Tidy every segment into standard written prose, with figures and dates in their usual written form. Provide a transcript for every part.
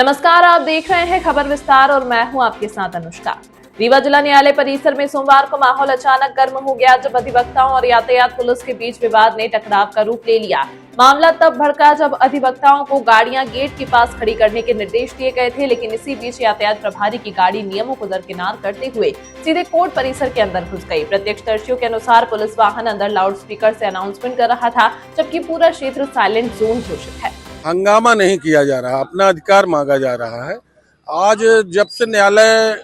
नमस्कार, आप देख रहे हैं खबर विस्तार और मैं हूं आपके साथ अनुष्का। रीवा जिला न्यायालय परिसर में सोमवार को माहौल अचानक गर्म हो गया जब अधिवक्ताओं और यातायात पुलिस के बीच विवाद ने टकराव का रूप ले लिया। मामला तब भड़का जब अधिवक्ताओं को गाड़ियां गेट के पास खड़ी करने के निर्देश दिए गए थे, लेकिन इसी बीच यातायात प्रभारी की गाड़ी नियमों को दरकिनार करते हुए सीधे कोर्ट परिसर के अंदर घुस गई। प्रत्यक्षदर्शियों के अनुसार पुलिस वाहन अंदर लाउड स्पीकर से अनाउंसमेंट कर रहा था, जबकि पूरा क्षेत्र साइलेंट जोन घोषित है। हंगामा नहीं किया जा रहा, अपना अधिकार मांगा जा रहा है। आज जब से न्यायालय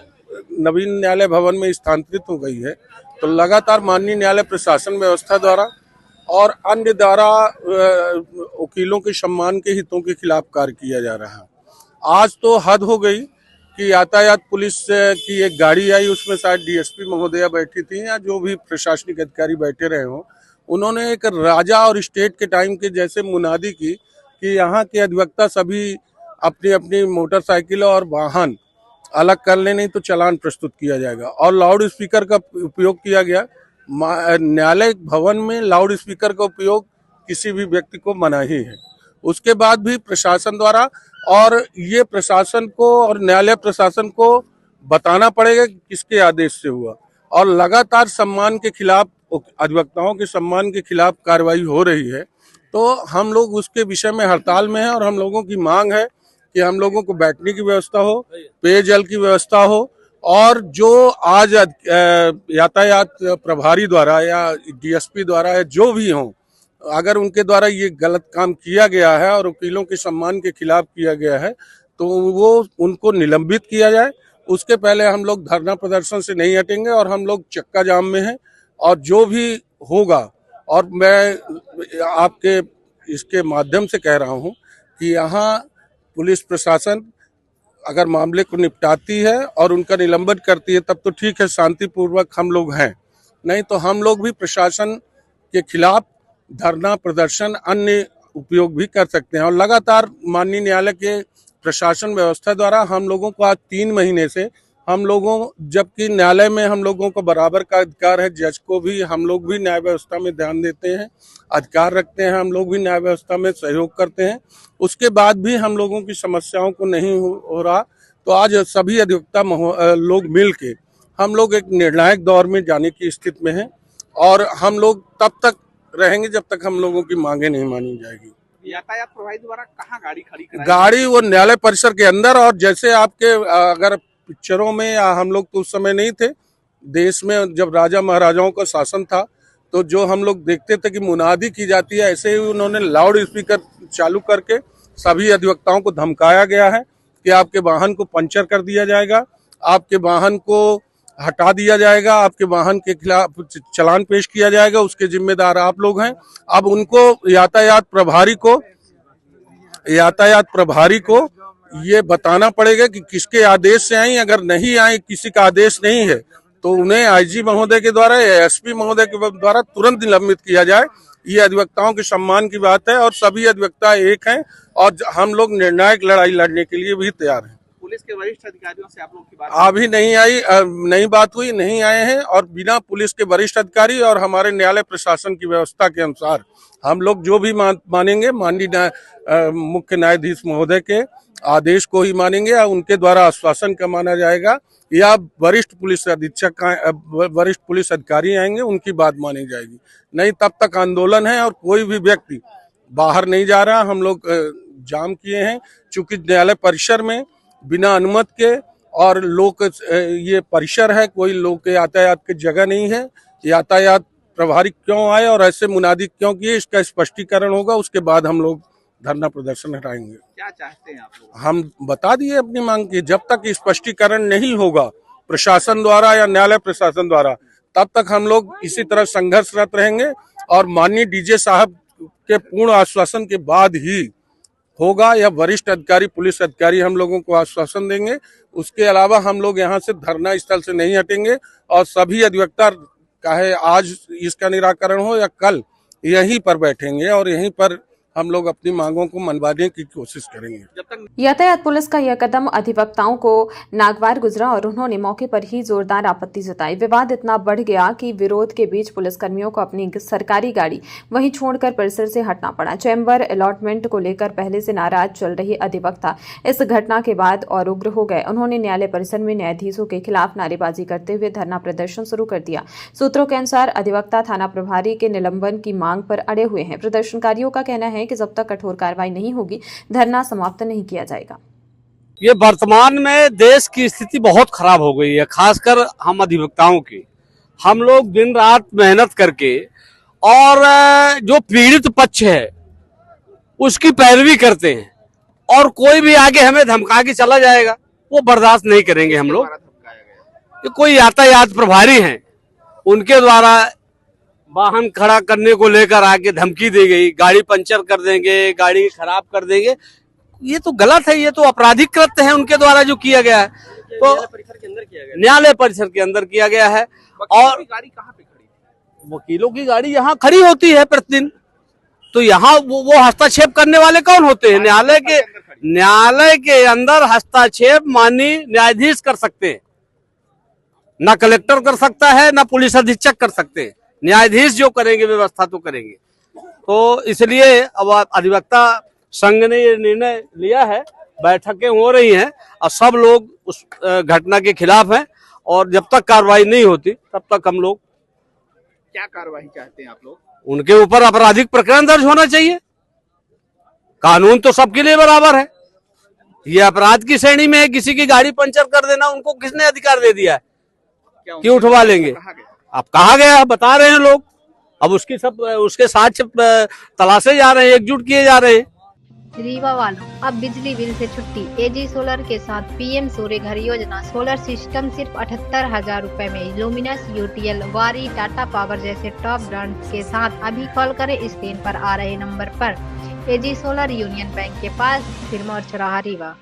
नवीन न्यायालय भवन में स्थानांतरित हो गई है, तो लगातार माननीय न्यायालय प्रशासन व्यवस्था द्वारा और अन्य द्वारा वकीलों के सम्मान के हितों के खिलाफ कार्य किया जा रहा है। आज तो हद हो गई कि यातायात पुलिस की एक गाड़ी आई, उसमें शायद डीएसपी महोदया बैठी थी या जो भी प्रशासनिक अधिकारी बैठे रहे हों, उन्होंने एक राजा और स्टेट के टाइम के जैसे मुनादी की कि यहाँ के अधिवक्ता सभी अपनी अपनी मोटरसाइकिल और वाहन अलग कर ले, नहीं तो चालान प्रस्तुत किया जाएगा। और लाउड स्पीकर का उपयोग किया गया। न्यायालय भवन में लाउड स्पीकर का उपयोग किसी भी व्यक्ति को मनाही है। उसके बाद भी प्रशासन द्वारा और ये प्रशासन को और न्यायालय प्रशासन को बताना पड़ेगा कि किसके आदेश से हुआ। और लगातार सम्मान के खिलाफ, अधिवक्ताओं के सम्मान के खिलाफ कार्रवाई हो रही है, तो हम लोग उसके विषय में हड़ताल में हैं। और हम लोगों की मांग है कि हम लोगों को बैठने की व्यवस्था हो, पेयजल की व्यवस्था हो, और जो आज यातायात प्रभारी द्वारा या डीएसपी द्वारा या जो भी हो, अगर उनके द्वारा ये गलत काम किया गया है और वकीलों के सम्मान के खिलाफ किया गया है, तो वो उनको निलंबित किया जाए। उसके पहले हम लोग धरना प्रदर्शन से नहीं हटेंगे और हम लोग चक्का जाम में हैं। और जो भी होगा, और मैं आपके इसके माध्यम से कह रहा हूं कि यहाँ पुलिस प्रशासन अगर मामले को निपटाती है और उनका निलंबन करती है तब तो ठीक है, शांतिपूर्वक हम लोग हैं। नहीं तो हम लोग भी प्रशासन के खिलाफ धरना प्रदर्शन अन्य उपयोग भी कर सकते हैं। और लगातार माननीय न्यायालय के प्रशासन व्यवस्था द्वारा हम लोगों को आज 3 महीने से हम लोगों, जबकि न्यायालय में हम लोगों को बराबर का अधिकार है, जज को भी हम लोग भी न्याय व्यवस्था में ध्यान देते हैं, अधिकार रखते हैं, हम लोग भी न्याय व्यवस्था में सहयोग करते हैं। उसके बाद भी हम लोगों की समस्याओं को नहीं हो रहा, तो आज सभी अधिवक्ता लोग मिल के हम लोग एक निर्णायक दौर में जाने की स्थिति में हैं। और हम लोग तब तक रहेंगे जब तक हम लोगों की मांगे नहीं मानी जाएगी। यातायात प्रभारी द्वारा कहाँ गाड़ी खड़ी कराई? गाड़ी वो न्यायालय परिसर के अंदर। और जैसे आपके अगर पिक्चरों में, या हम लोग तो उस समय नहीं थे देश में जब राजा महाराजाओं का शासन था, तो जो हम लोग देखते थे कि मुनादी की जाती है, ऐसे ही उन्होंने लाउड स्पीकर चालू करके सभी अधिवक्ताओं को धमकाया गया है कि आपके वाहन को पंचर कर दिया जाएगा, आपके वाहन को हटा दिया जाएगा, आपके वाहन के खिलाफ चालान पेश किया जाएगा, उसके जिम्मेदार आप लोग हैं। अब उनको यातायात प्रभारी को ये बताना पड़ेगा कि किसके आदेश से आई। अगर नहीं आई, किसी का आदेश नहीं है, तो उन्हें आईजी महोदय के द्वारा या एसपी महोदय के द्वारा तुरंत निलंबित किया जाए। ये अधिवक्ताओं के सम्मान की बात है और सभी अधिवक्ता एक हैं और हम लोग निर्णायक लड़ाई लड़ने के लिए भी तैयार हैं। पुलिस के वरिष्ठ अधिकारियों से आप लोग की बात अभी नहीं बात हुई, नहीं आए हैं। और बिना पुलिस के वरिष्ठ अधिकारी और हमारे न्यायालय प्रशासन की व्यवस्था के अनुसार हम लोग जो भी मानेंगे, माननीय मुख्य न्यायाधीश महोदय के आदेश को ही मानेंगे, या उनके द्वारा आश्वासन का माना जाएगा, या वरिष्ठ पुलिस अधीक्षक, वरिष्ठ पुलिस अधिकारी आएंगे, उनकी बात मानी जाएगी। नहीं तब तक आंदोलन है और कोई भी व्यक्ति बाहर नहीं जा रहा। हम लोग जाम किए हैं, चूंकि न्यायालय परिसर में बिना अनुमति के, और लोग ये परिसर है, कोई लोग यातायात की जगह नहीं है। यातायात प्रभारी क्यों आए और ऐसे मुनादी क्यों किए, इसका स्पष्टीकरण होगा, उसके बाद हम लोग धरना प्रदर्शन हटाएंगे। क्या चाहते हैं आप लोग? हम बता दिए अपनी मांग की, जब तक स्पष्टीकरण नहीं होगा प्रशासन द्वारा या न्यायालय प्रशासन द्वारा, तब तक हम लोग इसी तरह संघर्षरत रहेंगे। और माननीय डीजे साहब के पूर्ण आश्वासन के बाद ही होगा, या वरिष्ठ अधिकारी, पुलिस अधिकारी हम लोगों को आश्वासन देंगे। उसके अलावा हम लोग यहाँ से धरना स्थल से नहीं हटेंगे और सभी अधिवक्ता, चाहे आज इसका निराकरण हो या कल, यहीं पर बैठेंगे और यहीं पर हम लोग अपनी मांगों को मनवाने की कोशिश करेंगे। जब तक यातायात पुलिस का यह कदम अधिवक्ताओं को नागवार गुजरा और उन्होंने मौके पर ही जोरदार आपत्ति जताई। विवाद इतना बढ़ गया कि विरोध के बीच पुलिसकर्मियों को अपनी सरकारी गाड़ी वहीं छोड़कर परिसर से हटना पड़ा। चैम्बर अलॉटमेंट को लेकर पहले से नाराज चल रहे अधिवक्ता इस घटना के बाद और उग्र हो गए। उन्होंने न्यायालय परिसर में न्यायाधीशों के खिलाफ नारेबाजी करते हुए धरना प्रदर्शन शुरू कर दिया। सूत्रों के अनुसार अधिवक्ता थाना प्रभारी के निलंबन की मांग पर अड़े हुए हैं। प्रदर्शनकारियों का कहना है कि जब तक कठोर कार्रवाई नहीं होगी धरना समाप्त नहीं किया जाएगा। ये वर्तमान में देश की स्थिति बहुत खराब हो गई है, खासकर हम अधिवक्ताओं की। हम लोग दिन रात मेहनत करके और जो पीड़ित पक्ष है उसकी पैरवी करते हैं, और कोई भी आगे हमें धमका के चला जाएगा वो बर्दाश्त नहीं करेंगे हम लोग। कि कोई यातायात प्रभारी हैं उनके द्वारा वाहन खड़ा करने को लेकर आके धमकी दी गई, गाड़ी पंचर कर देंगे, गाड़ी खराब कर देंगे। ये तो गलत है, ये तो आपराधिक कृत्य है उनके द्वारा जो किया गया है। तो न्यायालय परिसर के अंदर किया गया है। और गाड़ी कहाँ पे खड़ी है? वकीलों की गाड़ी यहाँ खड़ी होती है प्रतिदिन, तो यहाँ वो हस्तक्षेप करने वाले कौन होते हैं? न्यायालय के अंदर हस्तक्षेप माननीय न्यायाधीश कर सकते हैं, ना कलेक्टर कर सकता है, ना पुलिस अधीक्षक कर सकते हैं। न्यायाधीश जो करेंगे व्यवस्था तो करेंगे। तो इसलिए अब अधिवक्ता संघ ने ये निर्णय लिया है, बैठकें हो रही हैं और सब लोग उस घटना के खिलाफ हैं, और जब तक कार्रवाई नहीं होती तब तक हम लोग क्या कार्रवाई चाहते हैं आप लोग? उनके ऊपर आपराधिक प्रकरण दर्ज होना चाहिए। कानून तो सबके लिए बराबर है, ये अपराध की श्रेणी में है। किसी की गाड़ी पंचर कर देना उनको किसने अधिकार दे दिया है? क्यों उठवा लेंगे? अब कहा गया बता रहे हैं लोग, अब उसके साथ तलाशे जा रहे हैं, एकजुट किए जा रहे हैं। रीवा वालों, अब बिजली बिल से छुट्टी। एजी सोलर के साथ पीएम सूर्य घर योजना। सोलर सिस्टम सिर्फ 78,000 रुपए में। लुमिनस, यूटीएल, वारी, टाटा पावर जैसे टॉप ब्रांड के साथ अभी कॉल करें स्क्रीन पर आ रहे नंबर पर। एजी सोलर यूनियन बैंक के पास, सिरमौर चौराहा, रीवा।